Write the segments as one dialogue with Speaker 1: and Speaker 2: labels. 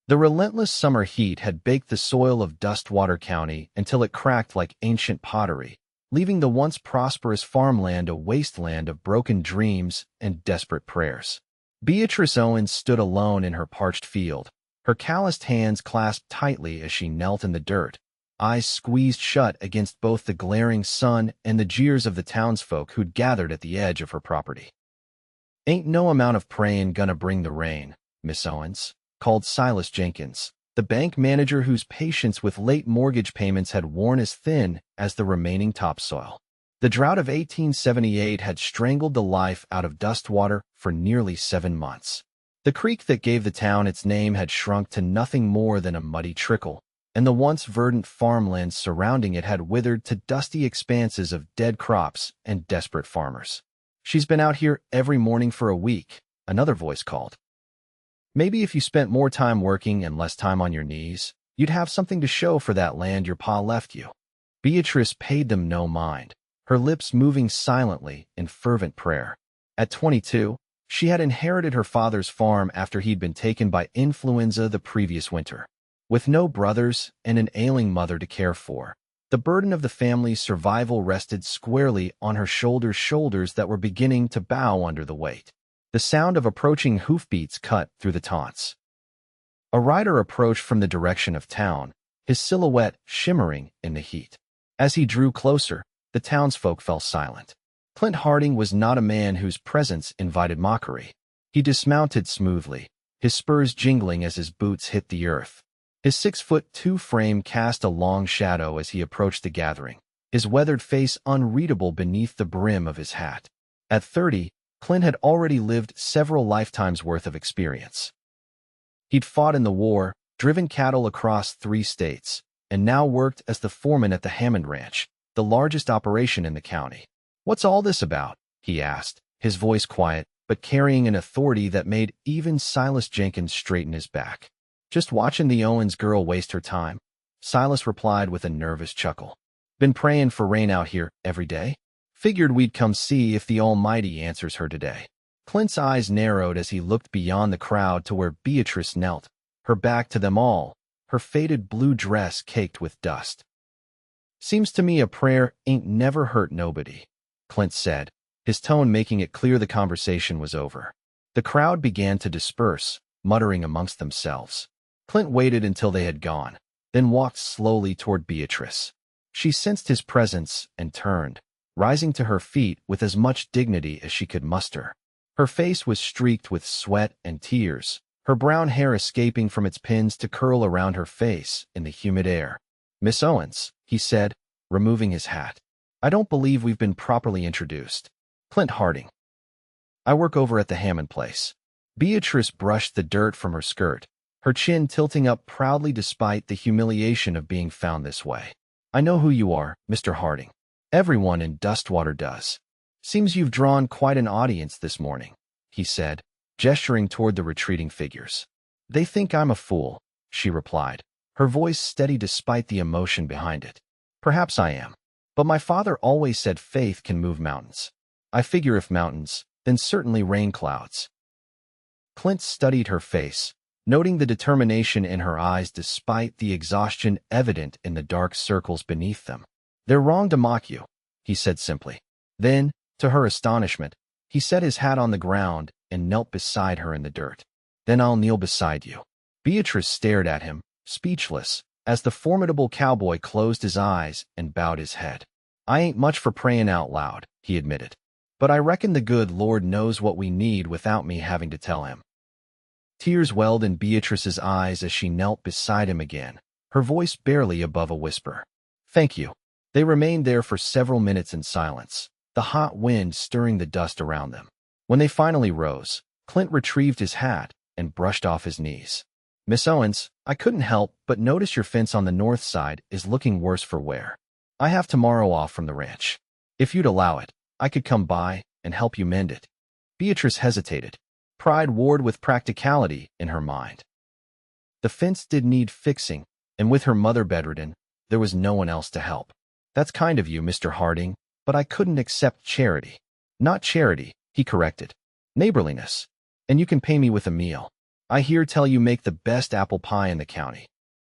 Speaker 1: The relentless summer heat had baked the soil of Dustwater County until it cracked like ancient pottery, leaving the once prosperous farmland a wasteland of broken dreams and desperate prayers. Beatrice Owens stood alone in her parched field, her calloused hands clasped tightly as she knelt in the dirt, eyes squeezed shut against both the glaring sun and the jeers of the townsfolk who'd gathered at the edge of her property. "Ain't no amount of praying gonna bring the rain, Miss Owens," called Silas Jenkins, the bank manager whose patience with late mortgage payments had worn as thin as the remaining topsoil. The drought of 1878 had strangled the life out of Dustwater for nearly 7 months. The creek that gave the town its name had shrunk to nothing more than a muddy trickle, and the once verdant farmlands surrounding it had withered to dusty expanses of dead crops and desperate farmers. "She's been out here every morning for a week," another voice called. "Maybe if you spent more time working and less time on your knees, you'd have something to show for that land your pa left you." Beatrice paid them no mind, her lips moving silently in fervent prayer. At 22, she had inherited her father's farm after he'd been taken by influenza the previous winter. With no brothers and an ailing mother to care for, the burden of the family's survival rested squarely on her shoulders that were beginning to bow under the weight. The sound of approaching hoofbeats cut through the taunts. A rider approached from the direction of town, his silhouette shimmering in the heat. As he drew closer, the townsfolk fell silent. Clint Harding was not a man whose presence invited mockery. He dismounted smoothly, his spurs jingling as his boots hit the earth. His 6'2" frame cast a long shadow as he approached the gathering, his weathered face unreadable beneath the brim of his hat. At 30, Clint had already lived several lifetimes' worth of experience. He'd fought in the war, driven cattle across 3 states, and now worked as the foreman at the Hammond Ranch, the largest operation in the county. "What's all this about?" he asked, his voice quiet, but carrying an authority that made even Silas Jenkins straighten his back. "Just watching the Owens girl waste her time," Silas replied with a nervous chuckle. "Been praying for rain out here every day? Figured we'd come see if the Almighty answers her today." Clint's eyes narrowed as he looked beyond the crowd to where Beatrice knelt, her back to them all, her faded blue dress caked with dust. "Seems to me a prayer ain't never hurt nobody," Clint said, his tone making it clear the conversation was over. The crowd began to disperse, muttering amongst themselves. Clint waited until they had gone, then walked slowly toward Beatrice. She sensed his presence and turned, rising to her feet with as much dignity as she could muster. Her face was streaked with sweat and tears, her brown hair escaping from its pins to curl around her face in the humid air. "Miss Owens," he said, removing his hat. "I don't believe we've been properly introduced. Clint Harding. I work over at the Hammond place." Beatrice brushed the dirt from her skirt, her chin tilting up proudly despite the humiliation of being found this way. "I know who you are, Mr. Harding. Everyone in Dustwater does. Seems you've drawn quite an audience this morning," he said, gesturing toward the retreating figures. "They think I'm a fool," she replied, her voice steady despite the emotion behind it. "Perhaps I am. But my father always said faith can move mountains. I figure if mountains, then certainly rain clouds." Clint studied her face, noting the determination in her eyes despite the exhaustion evident in the dark circles beneath them. "They're wrong to mock you," he said simply. Then, to her astonishment, he set his hat on the ground and knelt beside her in the dirt. "Then I'll kneel beside you." Beatrice stared at him, speechless, as the formidable cowboy closed his eyes and bowed his head. "I ain't much for praying out loud," he admitted. "But I reckon the good Lord knows what we need without me having to tell him." Tears welled in Beatrice's eyes as she knelt beside him again, her voice barely above a whisper. "Thank you." They remained there for several minutes in silence, the hot wind stirring the dust around them. When they finally rose, Clint retrieved his hat and brushed off his knees. "Miss Owens, I couldn't help but notice your fence on the north side is looking worse for wear. I have tomorrow off from the ranch. If you'd allow it, I could come by and help you mend it." Beatrice hesitated, pride warred with practicality in her mind. The fence did need fixing, and with her mother bedridden, there was no one else to help. "That's kind of you, Mr. Harding, but I couldn't accept charity." "Not charity," he corrected. "Neighborliness. And you can pay me with a meal." I hear tell you make the best apple pie in the county.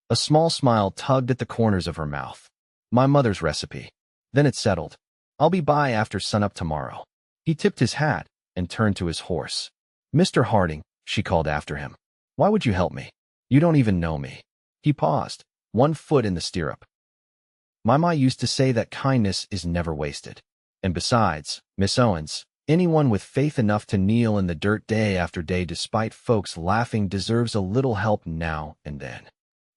Speaker 1: A small smile tugged at the corners of her mouth. My mother's recipe. Then it settled. I'll be by after sunup tomorrow. He tipped his hat and turned to his horse. Mr. Harding, she called after him. Why would you help me? You don't even know me. He paused, one foot in the stirrup. My ma used to say that kindness is never wasted. And besides, Miss Owens, anyone with faith enough to kneel in the dirt day after day despite folks laughing deserves a little help now and then.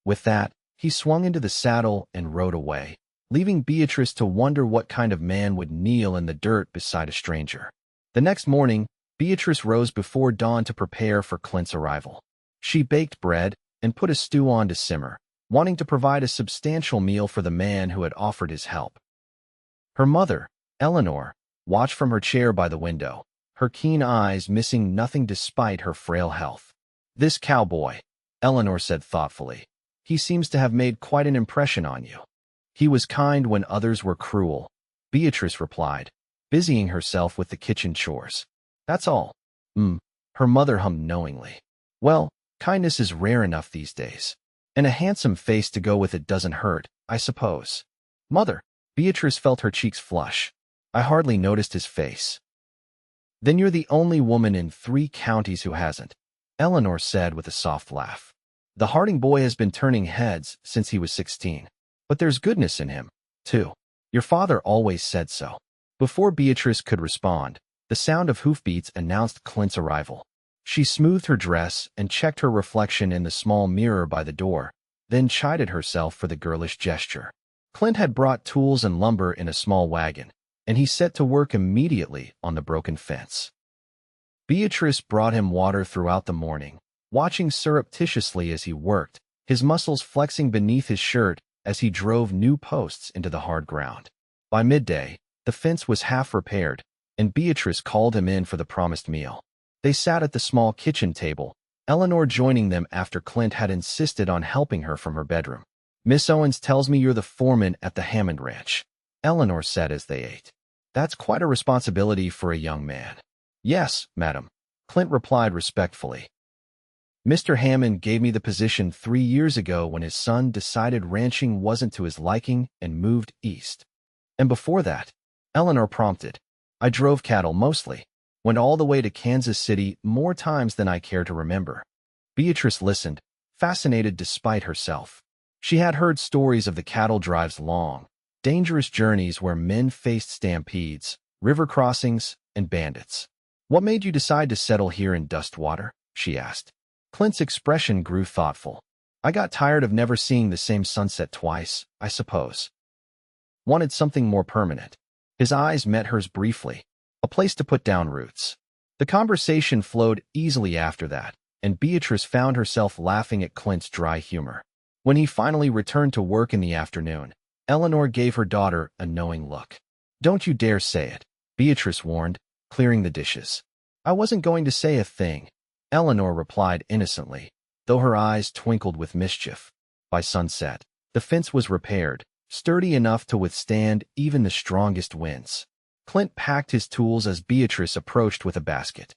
Speaker 1: With that, he swung into the saddle and rode away, leaving Beatrice to wonder what kind of man would kneel in the dirt beside a stranger. The next morning, Beatrice rose before dawn to prepare for Clint's arrival. She baked bread and put a stew on to simmer, wanting to provide a substantial meal for the man who had offered his help. Her mother, Eleanor, watched from her chair by the window, her keen eyes missing nothing despite her frail health. This cowboy, Eleanor said thoughtfully. He seems to have made quite an impression on you. He was kind when others were cruel, Beatrice replied, busying herself with the kitchen chores. That's all. Her mother hummed knowingly. Well, kindness is rare enough these days. And a handsome face to go with it doesn't hurt, I suppose. Mother, Beatrice felt her cheeks flush. I hardly noticed his face. Then you're the only woman in 3 counties who hasn't, Eleanor said with a soft laugh. The Harding boy has been turning heads since he was 16. But there's goodness in him, too. Your father always said so. Before Beatrice could respond, the sound of hoofbeats announced Clint's arrival. She smoothed her dress and checked her reflection in the small mirror by the door, then chided herself for the girlish gesture. Clint had brought tools and lumber in a small wagon, and he set to work immediately on the broken fence. Beatrice brought him water throughout the morning, watching surreptitiously as he worked, his muscles flexing beneath his shirt as he drove new posts into the hard ground. By midday, the fence was half repaired, and Beatrice called him in for the promised meal. They sat at the small kitchen table, Eleanor joining them after Clint had insisted on helping her from her bedroom. Miss Owens tells me you're the foreman at the Hammond Ranch, Eleanor said as they ate. That's quite a responsibility for a young man. Yes, madam, Clint replied respectfully. Mr. Hammond gave me the position 3 years ago when his son decided ranching wasn't to his liking and moved east. And before that, Eleanor prompted, I drove cattle mostly, went all the way to Kansas City more times than I care to remember. Beatrice listened, fascinated despite herself. She had heard stories of the cattle drives, long, dangerous journeys where men faced stampedes, river crossings, and bandits. What made you decide to settle here in Dustwater? She asked. Clint's expression grew thoughtful. I got tired of never seeing the same sunset twice, I suppose. Wanted something more permanent. His eyes met hers briefly. A place to put down roots. The conversation flowed easily after that, and Beatrice found herself laughing at Clint's dry humor. When he finally returned to work in the afternoon, Eleanor gave her daughter a knowing look. Don't you dare say it, Beatrice warned, clearing the dishes. I wasn't going to say a thing, Eleanor replied innocently, though her eyes twinkled with mischief. By sunset, the fence was repaired, sturdy enough to withstand even the strongest winds. Clint packed his tools as Beatrice approached with a basket.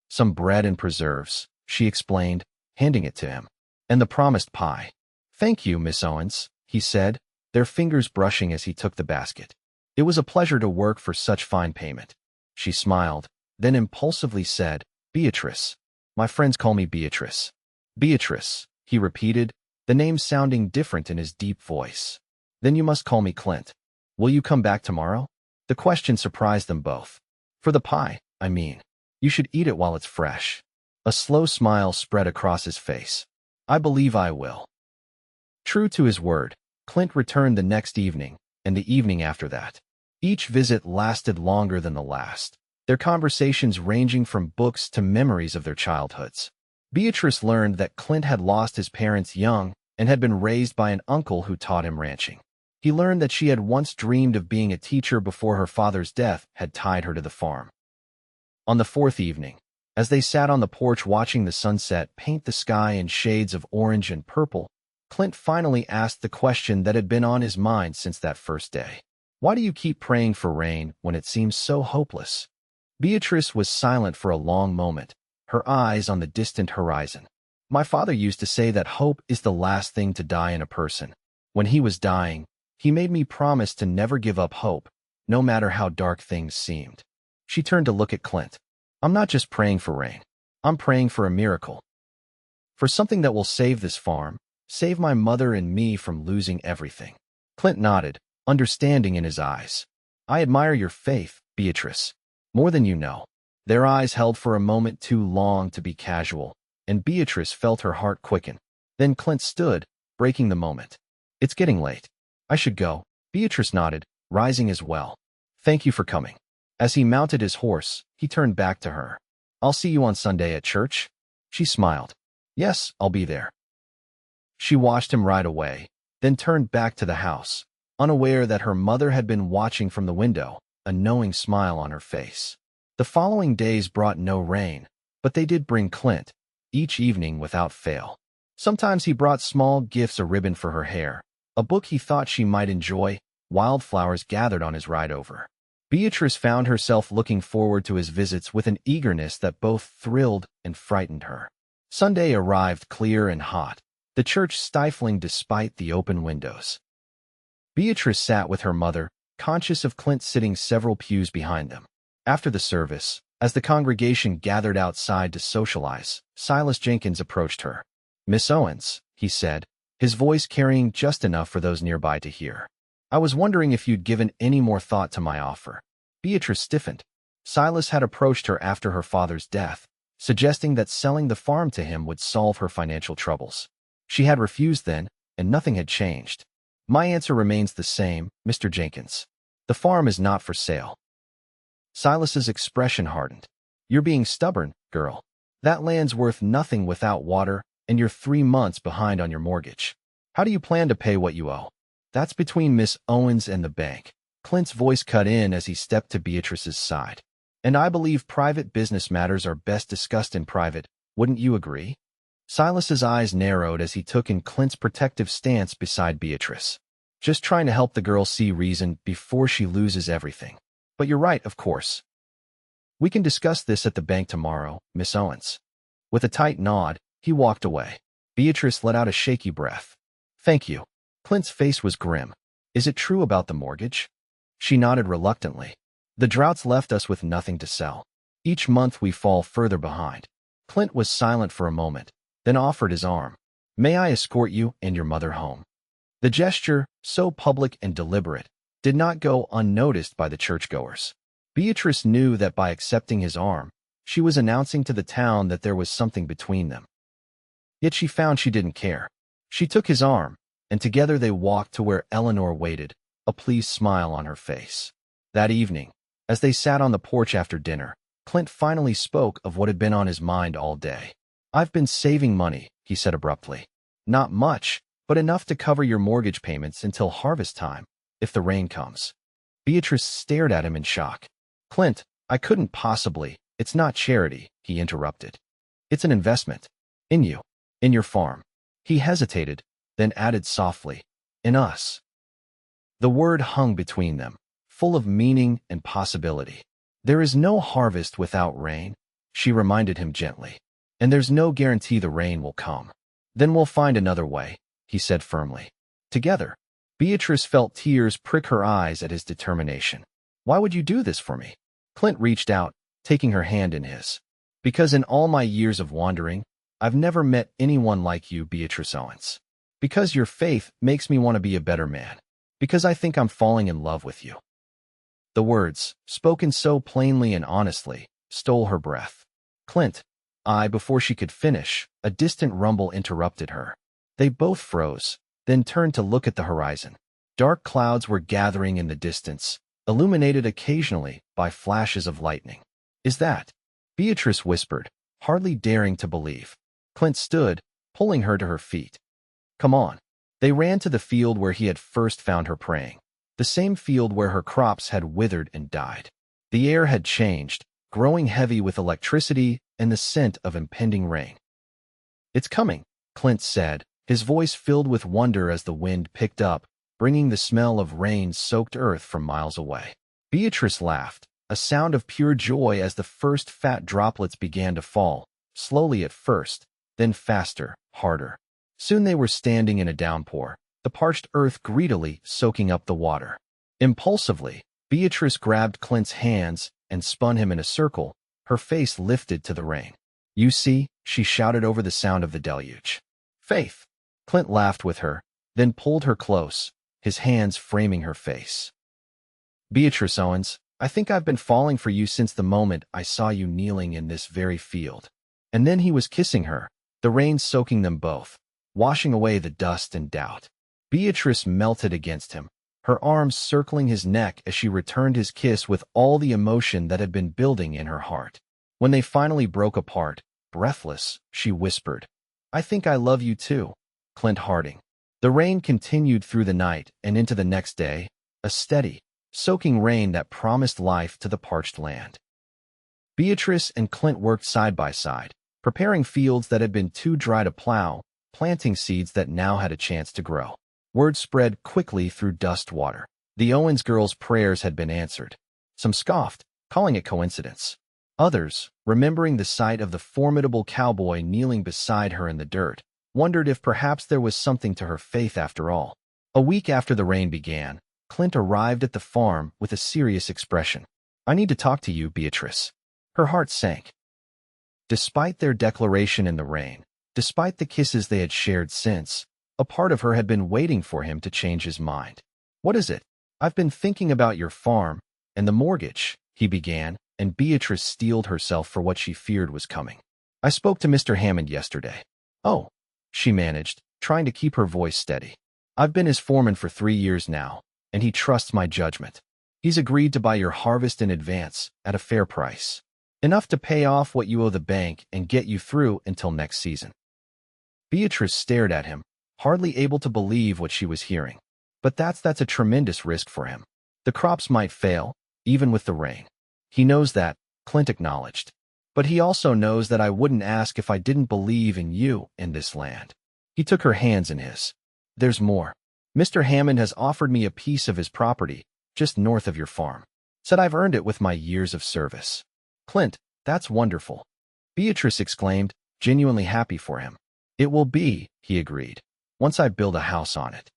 Speaker 1: Some bread and preserves, she explained, handing it to him. And the promised pie. Thank you, Miss Owens, he said, their fingers brushing as he took the basket. It was a pleasure to work for such fine payment. She smiled, then impulsively said, Beatrice. My friends call me Beatrice. Beatrice, he repeated, the name sounding different in his deep voice. Then you must call me Clint. Will you come back tomorrow? The question surprised them both. For the pie, I mean. You should eat it while it's fresh. A slow smile spread across his face. I believe I will. True to his word, Clint returned the next evening, and the evening after that. Each visit lasted longer than the last, their conversations ranging from books to memories of their childhoods. Beatrice learned that Clint had lost his parents young and had been raised by an uncle who taught him ranching. He learned that she had once dreamed of being a teacher before her father's death had tied her to the farm. On the 4th evening, as they sat on the porch watching the sunset paint the sky in shades of orange and purple, Clint finally asked the question that had been on his mind since that first day. Why do you keep praying for rain when it seems so hopeless? Beatrice was silent for a long moment, her eyes on the distant horizon. My father used to say that hope is the last thing to die in a person. When he was dying, he made me promise to never give up hope, no matter how dark things seemed. She turned to look at Clint. I'm not just praying for rain. I'm praying for a miracle. For something that will save this farm, save my mother and me from losing everything. Clint nodded, understanding in his eyes. I admire your faith, Beatrice. More than you know. Their eyes held for a moment too long to be casual, and Beatrice felt her heart quicken. Then Clint stood, breaking the moment. It's getting late. I should go. Beatrice nodded, rising as well. Thank you for coming. As he mounted his horse, he turned back to her. I'll see you on Sunday at church? She smiled. Yes, I'll be there. She watched him ride away, then turned back to the house, unaware that her mother had been watching from the window, a knowing smile on her face. The following days brought no rain, but they did bring Clint, each evening without fail. Sometimes he brought small gifts, a ribbon for her hair, a book he thought she might enjoy, wildflowers gathered on his ride over. Beatrice found herself looking forward to his visits with an eagerness that both thrilled and frightened her. Sunday arrived clear and hot, the church stifling despite the open windows. Beatrice sat with her mother, conscious of Clint sitting several pews behind them. After the service, as the congregation gathered outside to socialize, Silas Jenkins approached her. Miss Owens, he said, his voice carrying just enough for those nearby to hear. I was wondering if you'd given any more thought to my offer. Beatrice stiffened. Silas had approached her after her father's death, suggesting that selling the farm to him would solve her financial troubles. She had refused then, and nothing had changed. My answer remains the same, Mr. Jenkins. The farm is not for sale. Silas's expression hardened. You're being stubborn, girl. That land's worth nothing without water, and you're 3 months behind on your mortgage. How do you plan to pay what you owe? That's between Miss Owens and the bank. Clint's voice cut in as he stepped to Beatrice's side. And I believe private business matters are best discussed in private, wouldn't you agree? Silas's eyes narrowed as he took in Clint's protective stance beside Beatrice. Just trying to help the girl see reason before she loses everything. But you're right, of course. We can discuss this at the bank tomorrow, Miss Owens. With a tight nod, he walked away. Beatrice let out a shaky breath. Thank you. Clint's face was grim. Is it true about the mortgage? She nodded reluctantly. The drought's left us with nothing to sell. Each month we fall further behind. Clint was silent for a moment, then offered his arm. May I escort you and your mother home? The gesture, so public and deliberate, did not go unnoticed by the churchgoers. Beatrice knew that by accepting his arm, she was announcing to the town that there was something between them. Yet she found she didn't care. She took his arm, and together they walked to where Eleanor waited, a pleased smile on her face. That evening, as they sat on the porch after dinner, Clint finally spoke of what had been on his mind all day. I've been saving money, he said abruptly. Not much, but enough to cover your mortgage payments until harvest time, if the rain comes. Beatrice stared at him in shock. Clint, I couldn't possibly. It's not charity, he interrupted. It's an investment. In you. In your farm. He hesitated, then added softly, in us. The word hung between them, full of meaning and possibility. There is no harvest without rain, she reminded him gently. And there's no guarantee the rain will come. Then we'll find another way, he said firmly. Together. Beatrice felt tears prick her eyes at his determination. Why would you do this for me? Clint reached out, taking her hand in his. Because in all my years of wandering, I've never met anyone like you, Beatrice Owens. Because your faith makes me want to be a better man. Because I think I'm falling in love with you. The words, spoken so plainly and honestly, stole her breath. Clint, before she could finish, a distant rumble interrupted her. They both froze, then turned to look at the horizon. Dark clouds were gathering in the distance, illuminated occasionally by flashes of lightning. Is that? Beatrice whispered, hardly daring to believe. Clint stood, pulling her to her feet. Come on. They ran to the field where he had first found her praying. The same field where her crops had withered and died. The air had changed, growing heavy with electricity and the scent of impending rain. It's coming, Clint said, his voice filled with wonder as the wind picked up, bringing the smell of rain-soaked earth from miles away. Beatrice laughed, a sound of pure joy as the first fat droplets began to fall, slowly at first, then faster, harder. Soon they were standing in a downpour, the parched earth greedily soaking up the water. Impulsively, Beatrice grabbed Clint's hands and spun him in a circle, her face lifted to the rain. "You see," she shouted over the sound of the deluge. "Faith." Clint laughed with her, then pulled her close, his hands framing her face. "Beatrice Owens, I think I've been falling for you since the moment I saw you kneeling in this very field." And then he was kissing her, the rain soaking them both, washing away the dust and doubt. Beatrice melted against him, her arms circling his neck as she returned his kiss with all the emotion that had been building in her heart. When they finally broke apart, breathless, she whispered, "I think I love you too, Clint Harding." The rain continued through the night and into the next day, a steady, soaking rain that promised life to the parched land. Beatrice and Clint worked side by side, preparing fields that had been too dry to plow, planting seeds that now had a chance to grow. Word spread quickly through dust water. The Owens girls' prayers had been answered. Some scoffed, calling it coincidence. Others, remembering the sight of the formidable cowboy kneeling beside her in the dirt, wondered if perhaps there was something to her faith after all. A week after the rain began, Clint arrived at the farm with a serious expression. "I need to talk to you, Beatrice." Her heart sank. Despite their declaration in the rain, despite the kisses they had shared since, a part of her had been waiting for him to change his mind. "What is it?" "I've been thinking about your farm and the mortgage," he began, and Beatrice steeled herself for what she feared was coming. "I spoke to Mr. Hammond yesterday." "Oh," she managed, trying to keep her voice steady. "I've been his foreman for 3 years now, and he trusts my judgment. He's agreed to buy your harvest in advance at a fair price. Enough to pay off what you owe the bank and get you through until next season." Beatrice stared at him, hardly able to believe what she was hearing. "But that's a tremendous risk for him. The crops might fail, even with the rain." "He knows that," Clint acknowledged. "But he also knows that I wouldn't ask if I didn't believe in you and this land." He took her hands in his. "There's more. Mr. Hammond has offered me a piece of his property, just north of your farm. Said I've earned it with my years of service." "Clint, that's wonderful," Beatrice exclaimed, genuinely happy for him. "It will be," he agreed, "once I build a house on it."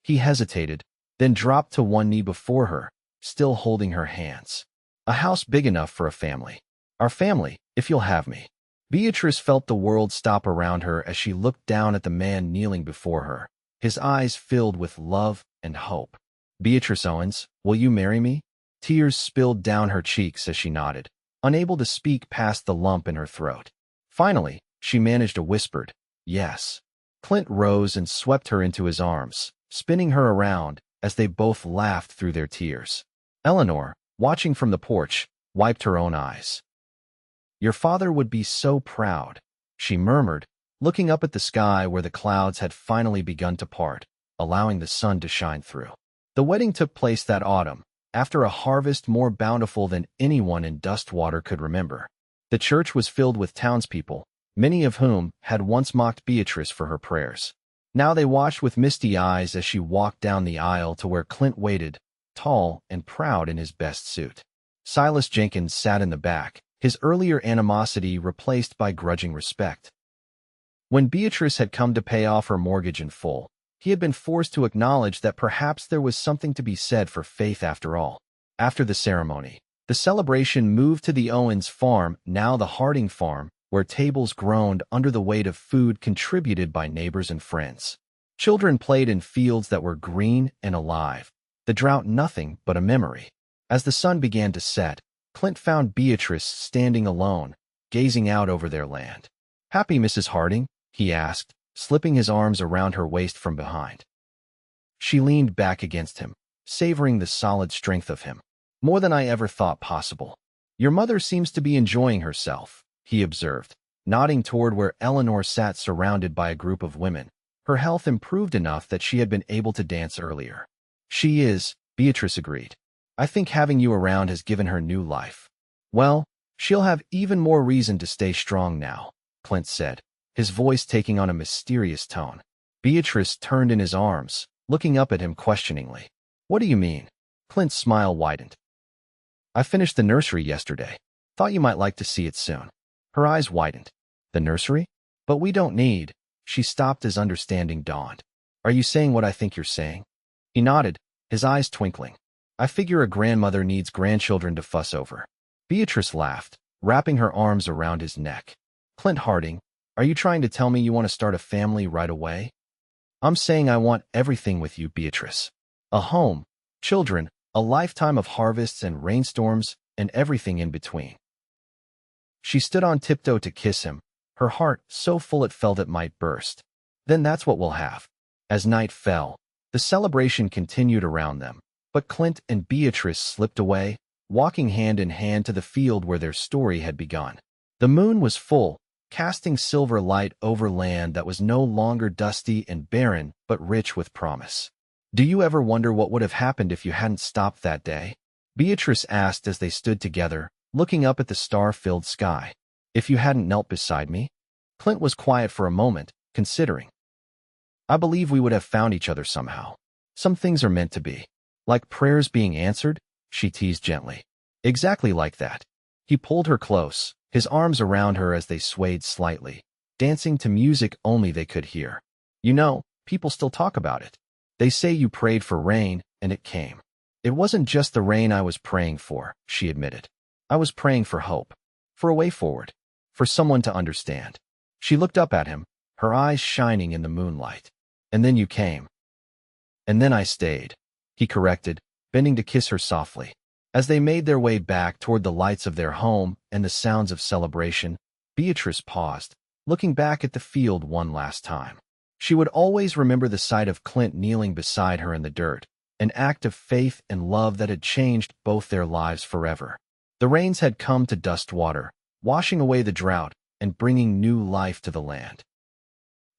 Speaker 1: He hesitated, then dropped to one knee before her, still holding her hands. "A house big enough for a family. Our family, if you'll have me." Beatrice felt the world stop around her as she looked down at the man kneeling before her, his eyes filled with love and hope. "Beatrice Owens, will you marry me?" Tears spilled down her cheeks as she nodded, unable to speak past the lump in her throat. Finally, she managed a whispered, "Yes." Clint rose and swept her into his arms, spinning her around as they both laughed through their tears. Eleanor, watching from the porch, wiped her own eyes. "Your father would be so proud," she murmured, looking up at the sky where the clouds had finally begun to part, allowing the sun to shine through. The wedding took place that autumn, after a harvest more bountiful than anyone in Dustwater could remember. The church was filled with townspeople, many of whom had once mocked Beatrice for her prayers. Now they watched with misty eyes as she walked down the aisle to where Clint waited, tall and proud in his best suit. Silas Jenkins sat in the back, his earlier animosity replaced by grudging respect. When Beatrice had come to pay off her mortgage in full, he had been forced to acknowledge that perhaps there was something to be said for faith after all. After the ceremony, the celebration moved to the Owens farm, now the Harding farm, where tables groaned under the weight of food contributed by neighbors and friends. Children played in fields that were green and alive, the drought nothing but a memory. As the sun began to set, Clint found Beatrice standing alone, gazing out over their land. "Happy, Mrs. Harding?" he asked, slipping his arms around her waist from behind. She leaned back against him, savoring the solid strength of him. "More than I ever thought possible." "Your mother seems to be enjoying herself," he observed, nodding toward where Eleanor sat surrounded by a group of women. Her health improved enough that she had been able to dance earlier. "She is," Beatrice agreed. "I think having you around has given her new life." "Well, she'll have even more reason to stay strong now," Clint said, his voice taking on a mysterious tone. Beatrice turned in his arms, looking up at him questioningly. "What do you mean?" Clint's smile widened. "I finished the nursery yesterday. Thought you might like to see it soon." Her eyes widened. The nursery? But we don't need. She stopped as understanding dawned. Are you saying what I think you're saying? He nodded, his eyes twinkling. I figure a grandmother needs grandchildren to fuss over. Beatrice laughed, wrapping her arms around his neck. Clint Harding, are you trying to tell me you want to start a family right away? I'm saying I want everything with you, Beatrice. A home, children, a lifetime of harvests and rainstorms, and everything in between. She stood on tiptoe to kiss him, her heart so full it felt it might burst. Then that's what we'll have. As night fell, the celebration continued around them, but Clint and Beatrice slipped away, walking hand in hand to the field where their story had begun. The moon was full, casting silver light over land that was no longer dusty and barren, but rich with promise. Do you ever wonder what would have happened if you hadn't stopped that day? Beatrice asked as they stood together, looking up at the star-filled sky. If you hadn't knelt beside me? Clint was quiet for a moment, considering. I believe we would have found each other somehow. Some things are meant to be. Like prayers being answered, she teased gently. Exactly like that. He pulled her close, his arms around her as they swayed slightly, dancing to music only they could hear. You know, people still talk about it. They say you prayed for rain, and it came. It wasn't just the rain I was praying for, she admitted. I was praying for hope, for a way forward, for someone to understand. She looked up at him, her eyes shining in the moonlight. And then you came. And then I stayed, he corrected, bending to kiss her softly. As they made their way back toward the lights of their home and the sounds of celebration, Beatrice paused, looking back at the field one last time. She would always remember the sight of Clint kneeling beside her in the dirt, an act of faith and love that had changed both their lives forever. The rains had come to Dustwater, washing away the drought and bringing new life to the land.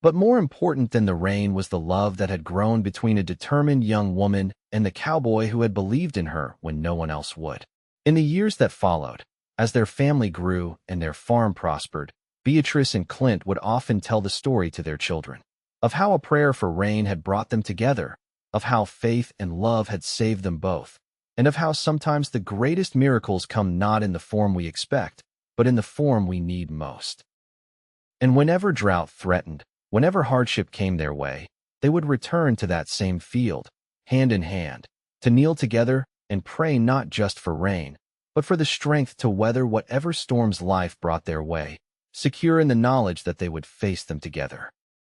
Speaker 1: But more important than the rain was the love that had grown between a determined young woman and the cowboy who had believed in her when no one else would. In the years that followed, as their family grew and their farm prospered, Beatrice and Clint would often tell the story to their children, of how a prayer for rain had brought them together, of how faith and love had saved them both, and of how sometimes the greatest miracles come not in the form we expect, but in the form we need most. And whenever drought threatened, whenever hardship came their way, they would return to that same field, hand in hand, to kneel together and pray not just for rain, but for the strength to weather whatever storms life brought their way, secure in the knowledge that they would face them together.